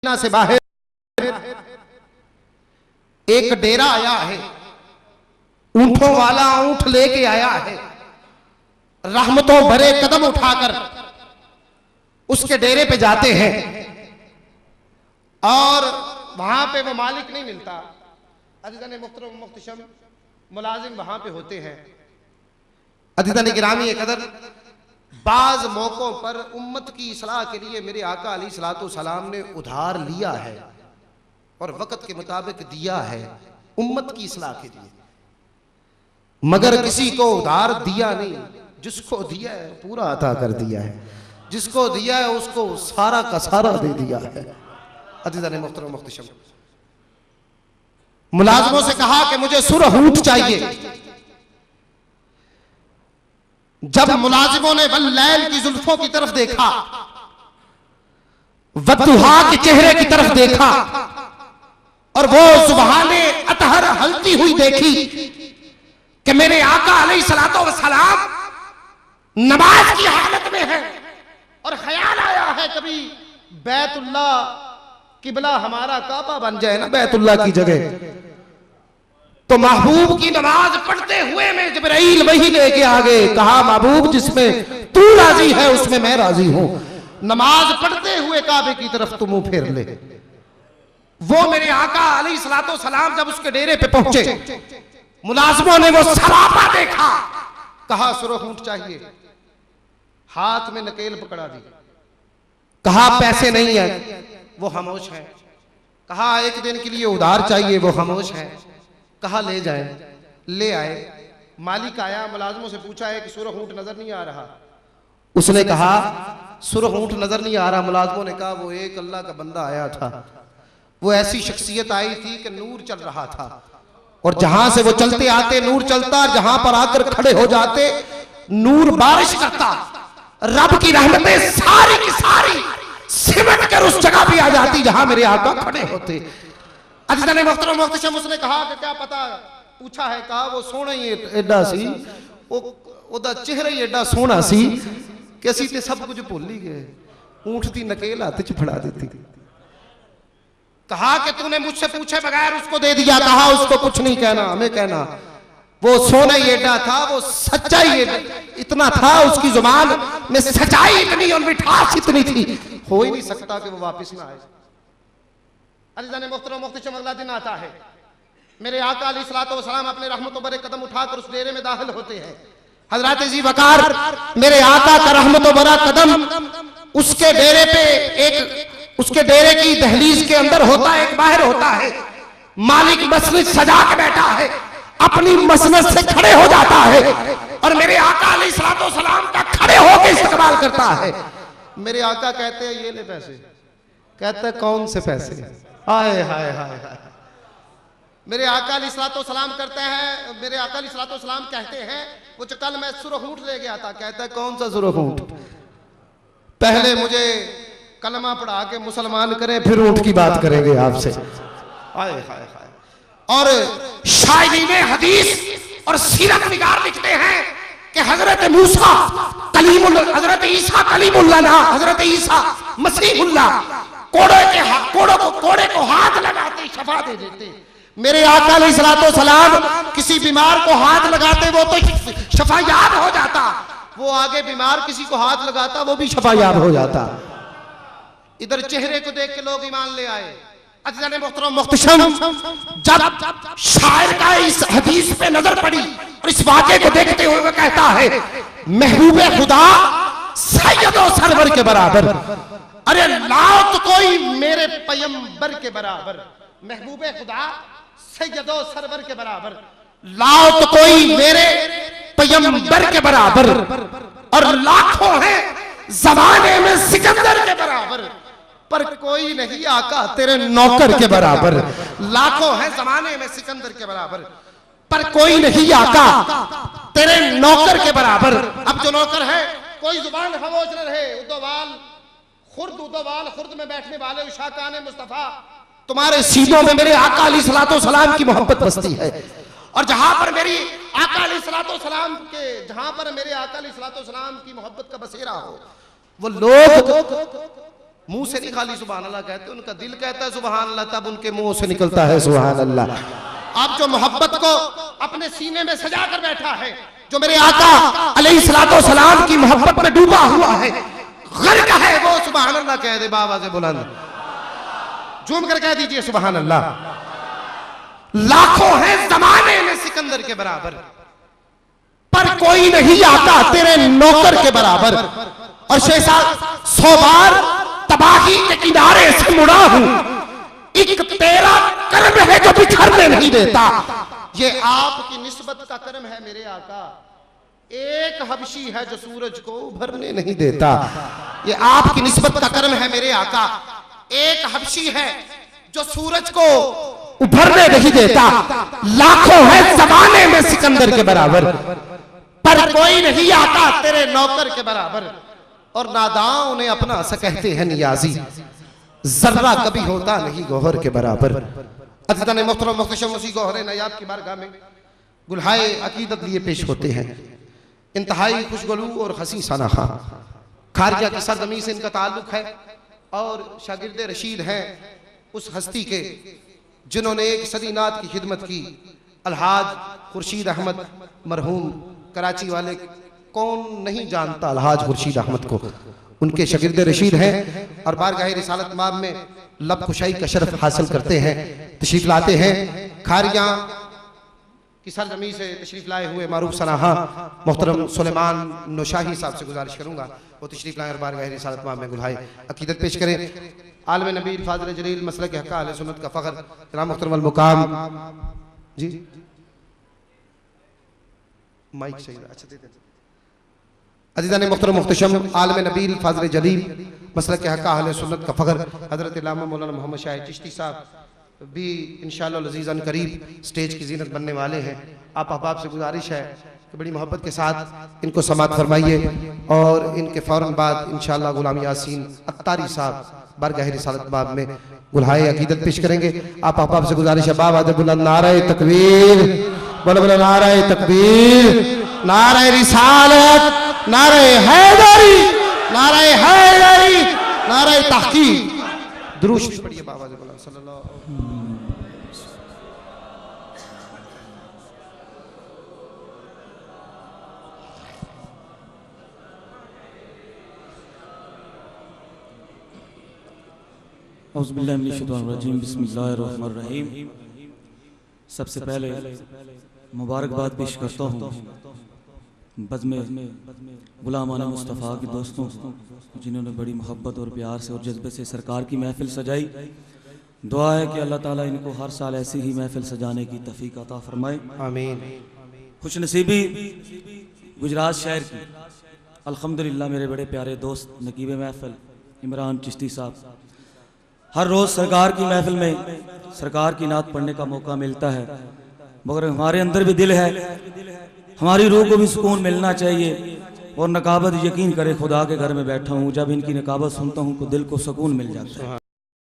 से बाहर एक डेरा आया है, ऊंटों वाला ऊंट लेके आया है। रहमतों भरे कदम उठाकर उसके डेरे पे जाते हैं और वहां पे वो मालिक नहीं मिलता। अज़ीज़ान मुहतरम मुख्तशम मुलाजिम वहां पे होते हैं। अज़ीज़ान गिरामी कदर, बाज मौकों पर उम्मत की इस्लाह के लिए मेरे आका अलैहिस्सलातु सलाम ने उधार लिया है और वक़्त के मुताबिक दिया है उम्मत की इस्लाह के लिए, मगर किसी को उधार दिया नहीं। जिसको दिया है पूरा अता कर दिया है, जिसको दिया है उसको सारा का सारा दे दिया है। अज़ीज़ान मुहतरम मुख्तशम, मुलाजिमों से कहा कि मुझे सुरह ऊंट चाहिए। जब मुलाजिमों ने वल्लैल की जुल्फों की तरफ देखा, वद्दुहा के चेहरे की तरफ देखा और वो सुबहाने अतहर हलती हुई देखी कि मेरे आका अलैहिस्सलातु वस्सलाम नमाज की हालत में है और ख्याल आया है कभी बैतुल्लाह किबला हमारा काबा बन जाए ना बैतुल्लाह की जगह, तो महबूब की नमाज पढ़ते हुए मैं जिब्राइल वही लेके आ गए। कहा महबूब जिसमें तू राजी है उसमें मैं राजी हूं। नमाज पढ़ते हुए काबे की तरफ तू मुंह फेर ले। वो मेरे आका अलैहिस्सलातु सलाम जब उसके डेरे पे पहुंचे, मुलाजिमों ने वो सरापा देखा। कहा सुरह ऊंट चाहिए, हाथ में नकेल पकड़ा दी। कहा पैसे नहीं है, वो खामोश है। कहा एक दिन के लिए उधार चाहिए, वो खामोश है। कहा ले जाए, ले आए। मालिक आया, मुलाजिमों से पूछा है कि सुरह ऊंट नजर नहीं आ रहा। उसने कहा सुरह ऊंट नजर नहीं आ रहा। मुलाजिमों ने कहा वो एक अल्लाह का बंदा आया था, वो ऐसी शख्सियत आई थी कि नूर चल रहा था और जहां से वो चलते आते नूर चलता, जहां पर आकर खड़े हो जाते नूर बारिश करता। रब की रहमतें सारी की सारी सिमट कर उस जगह भी आ जाती जहां मेरे आका खड़े होते। अज़ीज़ान मुहतरम मुख्तशम, उसने कहा कि क्या पता, पूछा है। कहा वो सोना ही एडा सी, ओदा चेहरा ही एडा सोना सी कि असीं ते सब कुछ भुल ही गए। ऊंट दी नकेल हाथ च फड़ा देती। कहा कि तूने मुझसे पूछे बगैर उसको दे दिया। कहा उसको कुछ नहीं कहना, हमें कहना। वो सोना ही एडा था, वो सच्चाई इतना था, उसकी जुबान में सच्चाई इतनी और मिठास इतनी थी, हो ही नहीं सकता कि वो वापस ना आए। अज़ीज़ान मुहतरम मुख्तशम, अगला दिन आता है, मेरे आका अलैहिस्सलातु वस्सलाम अपने रहमतों भरे कदम उठाकर उस डेरे में दाखिल होते हैं। हज़रत जी वकार मेरे आका का रहमतों भरा कदम उसके डेरे पे, एक उसके डेरे की दहलीज के अंदर होता है, एक बाहर होता है। मालिक मस्जिद सजा के बैठा है, अपनी मसनद से खड़े हो जाता है और मेरे आका अलैहिस्सलातु वस्सलाम का खड़े होकर इस्तकबाल करता है। मेरे आका कहते हैं ये ले पैसे। कहते हैं कौन से पैसे? हाय हाय हाय हाय। मेरे आका अलैहिस्सलातु वस्सलाम करते हैं, मेरे आका अलैहिस्सलातु वस्सलाम कहते हैं वो जो कल मैं सुरह ऊंट ले गया था। कहता है कौन सा सुरह ऊंट? पहले मुझे कलमा पढ़ा के मुसलमान करें, फिर ऊंट की बात करेंगे आपसे। हाय हाय हाय। और शायरीन हदीस और सीरत निगार लिखते हैं कि हजरत मूसा कलीमुल, हजरत ईसा कलीमुल्लाह ना, हजरत ईसा मसीहुल्लाह कोड़े को हाथ लगाते शफा दे देते। मेरे आका अलैहिस्सलातु सलाम किसी बीमार को हाथ लगाते वो तो शफा याब हो जाता, वो आगे बीमार किसी को हाथ लगाता वो भी शफा याब हो जाता। इधर चेहरे को देख के लोग ईमान ले आए। अज़ीज़ान मुहतरम मुख्तशम, जब शायर का इस हदीस पे नजर पड़ी और इस वाक़े को देखते हुए वो कहता है महबूबे खुदा सैयदो सरवर के बराबर, अरे लाओ तो कोई मेरे पैगंबर के बराबर। महबूबे खुदा सैयदो सरवर के बराबर, लाओ तो कोई मेरे पैगंबर के बराबर। और लाखों हैं जमाने में सिकंदर के बराबर, पर कोई नहीं आका तेरे नौकर के बराबर। लाखों हैं जमाने में सिकंदर के बराबर, पर कोई नहीं आका तेरे नौकर के बराबर। अब जो नौकर है, कोई जुबान खामोश न रहे। उदवाल खुर्द में बैठने वाले उशाकान मुस्तफा, तुम्हारे सीनों में मेरे आका अलैहिस्सलातु सलाम की मोहब्बत बसती है। और जहां पर मेरी आका अलैहिस्सलातु सलाम के, जहां पर मेरे आका अलैहिस्सलातु सलाम की मोहब्बत का बसेरा हो, वो लोग मुंह से नहीं खाली सुभान अल्लाह कहते, उनका दिल कहता है सुभान अल्लाह, तब उनके मुंह से निकलता है सुभान अल्लाह। आप जो मोहब्बत को अपने सीने में सजा कर बैठा है, जो मेरे आका अलैहिस्सलातो सलाम की मोहब्बत में डूबा हुआ है, गर्क है, वो सुभान अल्लाह कह दे बाबा से बुलंद, झूम कर कह दीजिए सुभान अल्लाह। लाखों हैं जमाने में सिकंदर के बराबर, पर कोई नहीं आता तेरे नौकर के बराबर। और शेषाद 100 बार तबाही के किनारे से मुड़ा हूं, एक तेरा कर्म है जो बिखरने नहीं देता। ये आपकी निस्बत का कर्म है मेरे आका। एक हबशी है जो सूरज को उभरने नहीं देता। ये आपकी निस्बत का कर्म है मेरे आका। एक हबशी है जो सूरज को उभरने नहीं देता। लाखों है जमाने में सिकंदर के बराबर, पर कोई नहीं आता तेरे नौकर के बराबर। और नादां उन्हें अपना सा कहते हैं नियाजी, जर्रा कभी होता नहीं गौहर के बराबर। अज़ीज़ान मोहतरम मुख्तशम उसी गौहर नायाब की बारगाह में गुलहाए अकीदत लिए पेश होते हैं। इंतहाई खुशगलू और हसी सनाहा खारजा की सरजमी से इनका ताल्लुक है और शागिर्द रशीद हैं उस हस्ती के जिन्होंने एक सदी नात की खिदमत की। अलहाज खुर्शीद अहमद मरहूम कराची वाले, कौन नहीं जानता अलहाज खुर्शीद अहमद को, उनके शागिर्द रशीद हैं और बारगाह रिसालत माब में लब खुशाई का शरफ हासिल करते हैं, तशरीफ लाते हैं। खारिया की सरजमी से तशरीफ लाए हुए मारूफ सनाहा मोहतरम सुलेमान नौशाही साहब से गुजारिश करूंगा वो तशरीफ लाए और बारगाह रिसालत माब में गुलहाए अकीदत पेश करें। आलम नबी फाज़िल जलील मसलक हक़ अहले सुन्नत का फ़ख्र जनाब मुहतरम अल मुक़ाम जी माइक सही अच्छा दे दे। अज़ीज़ान मुहतरम मुख्तशम आलम नबील फाज़िल जलील मसलक हक़ अहले सुन्नत का फ़ख्र हज़रत इल्लामा मौलाना मोहम्मद शाह चिश्ती साहब भी इंशाअल्लाह अज़ीज़ अन करीब स्टेज की ज़ीनत बनने वाले हैं। आप अहबाब से गुजारिश है कि बड़ी मोहब्बत के साथ इनको समात फरमाइए और इनके फ़ौरन बाद इंशाअल्लाह गुलाम यासीन अत्तारी साहब बारगाह रिसालत बाब में गुलहाए अकीदत पेश करेंगे। आप अहबाब से गुजारिश है बाब आदे बुलंद नारे तकबीर, बोलो बोलो नारे तकबीर, नारे रिसालत, नारे हैदरी, नारे हैदरी, नारे तहकीक। दुरूद शरीफ पढ़िए बाबा जी बोला सल्लल्लाहु अलैहि वसल्लम। औज़ुबिल्लाहि मिनश्शैतानिर्रजीम बिस्मिल्लाहिर्रहमानिर्रहीम। सबसे पहले मुबारकबाद पेश करता हूँ बज़्म गुलामाना मुस्तफ़ा के दोस्तों को जिन्होंने बड़ी मोहब्बत और प्यार से और जज्बे से सरकार की महफिल सजाई। दुआ है कि अल्लाह ताला इनको हर साल ऐसी ही महफिल सजाने की तौफ़ीक़ अता फरमाए, आमीन। खुशनसीबी गुजरात शहर की अल्हम्दुलिल्लाह मेरे बड़े प्यारे दोस्त नकीब महफिल इमरान चिश्ती साहब, हर रोज़ सरकार की महफिल में सरकार की नात पढ़ने का मौका मिलता है, मगर हमारे अंदर भी दिल है, हमारी रूह को भी सुकून मिलना चाहिए। और नकाबत यकीन करे खुदा के घर में बैठा हूँ, जब इनकी नकाबत सुनता हूँ तो दिल को सुकून मिल जाता है।